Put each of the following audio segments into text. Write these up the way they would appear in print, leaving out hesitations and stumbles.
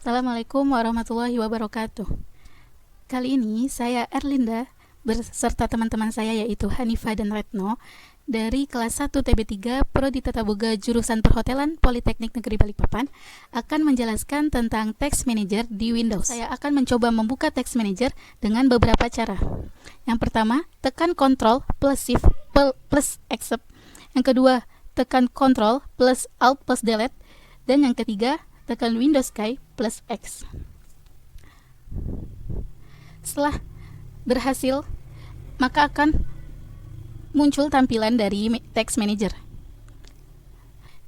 Assalamualaikum warahmatullahi wabarakatuh. Kali ini saya Erlinda beserta teman-teman saya yaitu Hanifa dan Retno dari kelas 1 TB3 Prodi Tata Boga jurusan Perhotelan Politeknik Negeri Balikpapan akan menjelaskan tentang Text Manager di Windows. Saya akan mencoba membuka Text Manager dengan beberapa cara. Yang pertama, tekan Ctrl plus Shift plus Accept. Yang kedua, tekan Ctrl plus Alt plus Delete. Dan yang ketiga, tekan Windows Key plus X. Setelah berhasil, maka akan muncul tampilan dari Text Manager.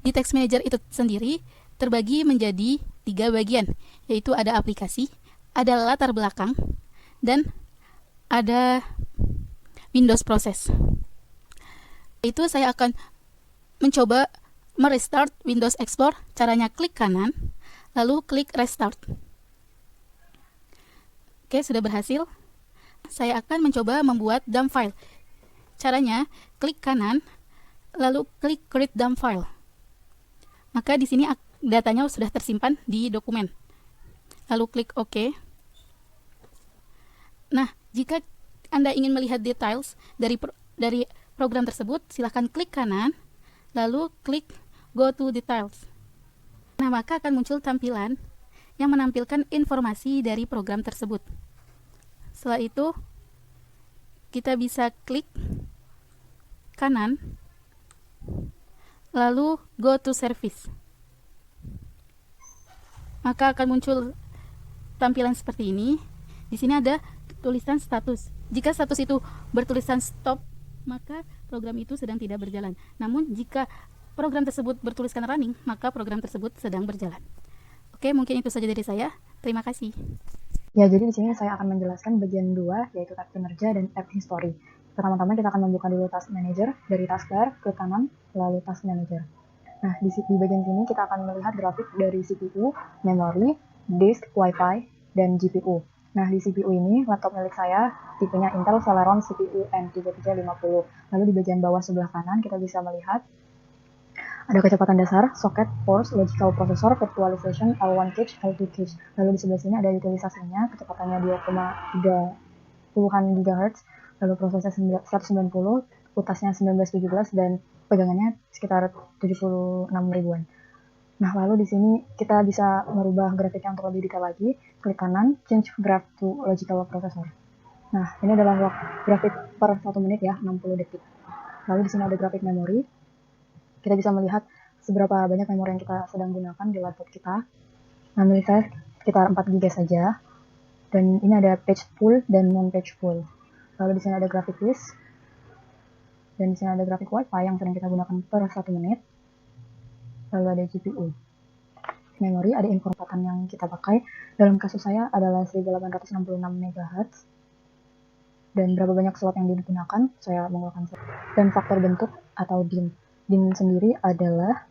Di Text Manager itu sendiri terbagi menjadi 3 bagian, yaitu ada aplikasi, ada latar belakang, dan ada Windows Process. Itu saya akan mencoba merestart Windows Explorer. Caranya klik kanan, lalu klik Restart. Oke, sudah berhasil. Saya akan mencoba membuat dump file. Caranya klik kanan, lalu klik Create Dump File. Maka di sini datanya sudah tersimpan di dokumen. Lalu klik OK. Nah, jika Anda ingin melihat details dari program tersebut, silahkan klik kanan, lalu klik Go to Details. Nah, maka akan muncul tampilan yang menampilkan informasi dari program tersebut. Setelah itu, kita bisa klik kanan, lalu Go to Service. Maka akan muncul tampilan seperti ini. Di sini ada tulisan status. Jika status itu bertulisan stop, maka program itu sedang tidak berjalan. Namun jika program tersebut bertuliskan running, maka program tersebut sedang berjalan. Oke, mungkin itu saja dari saya. Terima kasih. Ya, jadi di sini saya akan menjelaskan bagian 2, yaitu tab kinerja dan app history. Pertama-tama kita akan membuka dulu Task Manager, dari taskbar ke kanan, lalu Task Manager. Nah, di bagian sini kita akan melihat grafik dari CPU, memori, disk, WiFi, dan GPU. Nah, di CPU ini, laptop milik saya, tipenya Intel Celeron CPU N3350. Lalu di bagian bawah sebelah kanan, kita bisa melihat ada kecepatan dasar, socket, force, logical processor, virtualization, L1 cache, L2 cache. Lalu di sebelah sini ada utilisasinya, kecepatannya 2,3 puluhan GHz, lalu prosesnya 190, utasnya 1917, dan pegangannya sekitar 76 ribuan. Nah, lalu di sini kita bisa merubah grafiknya untuk lebih detail lagi. Klik kanan, change graph to logical processor. Nah, ini adalah grafik per 1 menit ya, 60 detik. Lalu di sini ada grafik memori. Kita bisa melihat seberapa banyak memori yang kita sedang gunakan di laptop kita. Nah, milik saya sekitar 4 GB saja. Dan ini ada page full dan non-page full. Lalu di sini ada grafik disk. Dan di sini ada grafik WiFi yang sering kita gunakan per 1 menit. Lalu ada GPU. Memori, ada info yang kita pakai. Dalam kasus saya adalah 1866 MHz. Dan berapa banyak slot yang digunakan, saya menggunakan slot. Dan faktor bentuk atau DIMM. DIMM sendiri adalah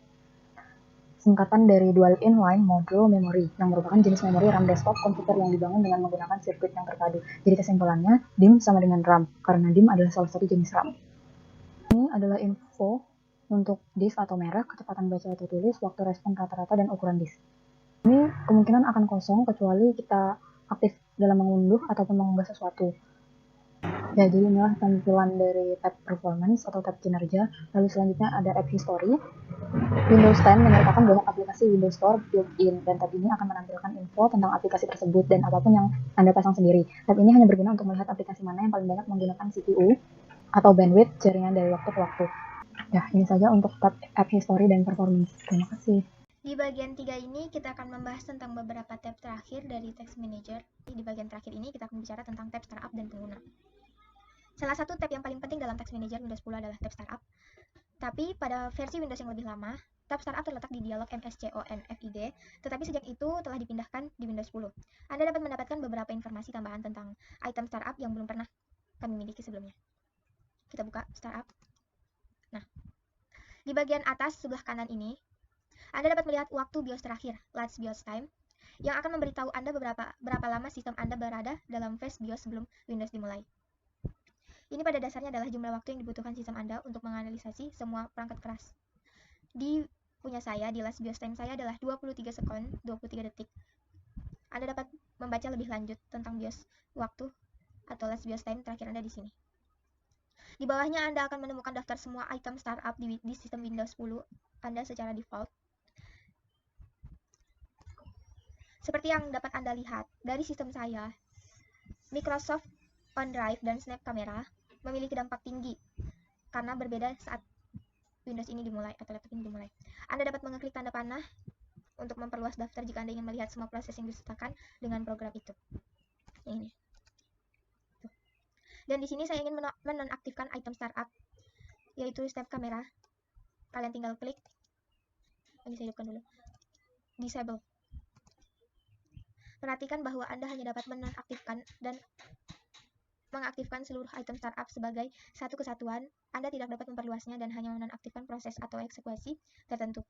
singkatan dari Dual Inline Module Memory, yang merupakan jenis memori RAM desktop komputer yang dibangun dengan menggunakan sirkuit yang terpadu. Jadi kesimpulannya, DIMM sama dengan RAM, karena DIMM adalah salah satu jenis RAM. Ini adalah info untuk disk atau merek, kecepatan baca atau tulis, waktu respon rata-rata, dan ukuran disk. Ini kemungkinan akan kosong kecuali kita aktif dalam mengunduh ataupun mengunggah sesuatu. Ya, jadi inilah tampilan dari tab performance atau tab kinerja. Lalu selanjutnya ada app history. Windows 10 menyertakan banyak aplikasi Windows Store built-in, dan tab ini akan menampilkan info tentang aplikasi tersebut dan apapun yang Anda pasang sendiri. Tab ini hanya berguna untuk melihat aplikasi mana yang paling banyak menggunakan CPU atau bandwidth jaringan dari waktu ke waktu. Ya, ini saja untuk tab app history dan performance. Terima kasih. Di bagian 3 ini kita akan membahas tentang beberapa tab terakhir dari Text Manager. Di bagian terakhir ini kita akan bicara tentang tab startup dan pengguna. Salah satu tab yang paling penting dalam Text Manager Windows 10 adalah tab startup. Tapi pada versi Windows yang lebih lama, tab startup terletak di dialog MSCONFID, tetapi sejak itu telah dipindahkan di Windows 10. Anda dapat mendapatkan beberapa informasi tambahan tentang item startup yang belum pernah kami miliki sebelumnya. Kita buka startup. Nah, di bagian atas sebelah kanan ini, Anda dapat melihat waktu BIOS terakhir, last BIOS time, yang akan memberitahu Anda berapa lama sistem Anda berada dalam phase BIOS sebelum Windows dimulai. Ini pada dasarnya adalah jumlah waktu yang dibutuhkan sistem Anda untuk menganalisasi semua perangkat keras. Di punya saya, di last BIOS time saya adalah 23 sekon, 23 detik. Anda dapat membaca lebih lanjut tentang BIOS waktu atau last BIOS time terakhir Anda di sini. Di bawahnya Anda akan menemukan daftar semua item startup di sistem Windows 10 Anda secara default. Seperti yang dapat Anda lihat dari sistem saya, Microsoft OneDrive dan Snap Camera memiliki dampak tinggi karena berbeda saat Windows ini dimulai atau laptop ini dimulai. Anda dapat mengeklik tanda panah untuk memperluas daftar jika Anda ingin melihat semua proses yang disertakan dengan program itu. Ini. Dan di sini saya ingin menonaktifkan item startup, yaitu Snap Camera. Kalian tinggal klik. Ini saya hidupkan dulu. Disable. Perhatikan bahwa Anda hanya dapat menonaktifkan dan mengaktifkan seluruh item startup sebagai satu kesatuan. Anda tidak dapat memperluasnya dan hanya menonaktifkan proses atau eksekusi tertentu.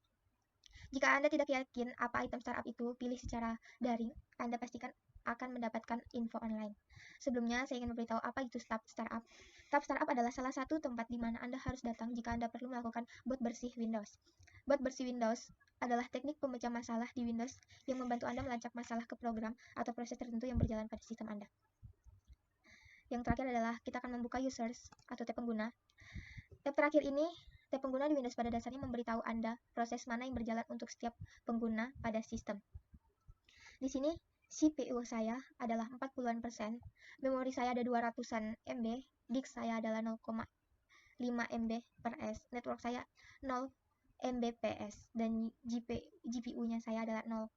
Jika Anda tidak yakin apa item startup itu, pilih secara daring. Anda pastikan akan mendapatkan info online. Sebelumnya, saya ingin memberitahu apa itu tab startup. Tab startup adalah salah satu tempat di mana Anda harus datang jika Anda perlu melakukan bot bersih Windows. Bot bersih Windows adalah teknik pemecah masalah di Windows yang membantu Anda melacak masalah ke program atau proses tertentu yang berjalan pada sistem Anda. Yang terakhir adalah kita akan membuka users atau tab pengguna. Tab terakhir ini, tab pengguna di Windows pada dasarnya memberitahu Anda proses mana yang berjalan untuk setiap pengguna pada sistem. Di sini, CPU saya adalah 40%, memori saya ada 200-an MB, disk saya adalah 0,5 MB per S, network saya 0 Mbps, dan GPU-nya saya adalah 0%.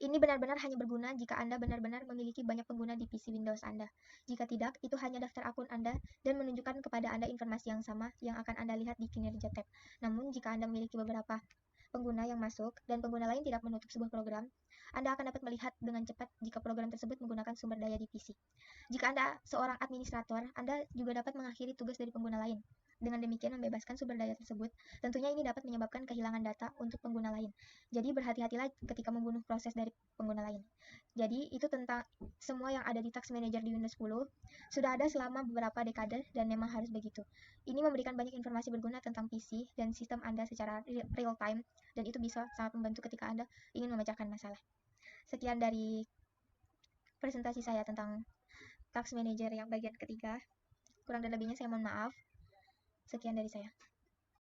Ini benar-benar hanya berguna jika Anda benar-benar memiliki banyak pengguna di PC Windows Anda. Jika tidak, itu hanya daftar akun Anda dan menunjukkan kepada Anda informasi yang sama yang akan Anda lihat di kinerja tab. Namun, jika Anda memiliki beberapa pengguna yang masuk dan pengguna lain tidak menutup sebuah program, Anda akan dapat melihat dengan cepat jika program tersebut menggunakan sumber daya di PC. Jika Anda seorang administrator, Anda juga dapat mengakhiri tugas dari pengguna lain. Dengan demikian membebaskan sumber daya tersebut, tentunya ini dapat menyebabkan kehilangan data untuk pengguna lain. Jadi berhati-hatilah ketika membunuh proses dari pengguna lain. Jadi itu tentang semua yang ada di Task Manager di Windows 10. Sudah ada selama beberapa dekade dan memang harus begitu. Ini memberikan banyak informasi berguna tentang PC dan sistem Anda secara real time, dan itu bisa sangat membantu ketika Anda ingin memecahkan masalah. Sekian dari presentasi saya tentang Task Manager yang bagian ketiga. Kurang dan lebihnya saya mohon maaf. Sekian dari saya.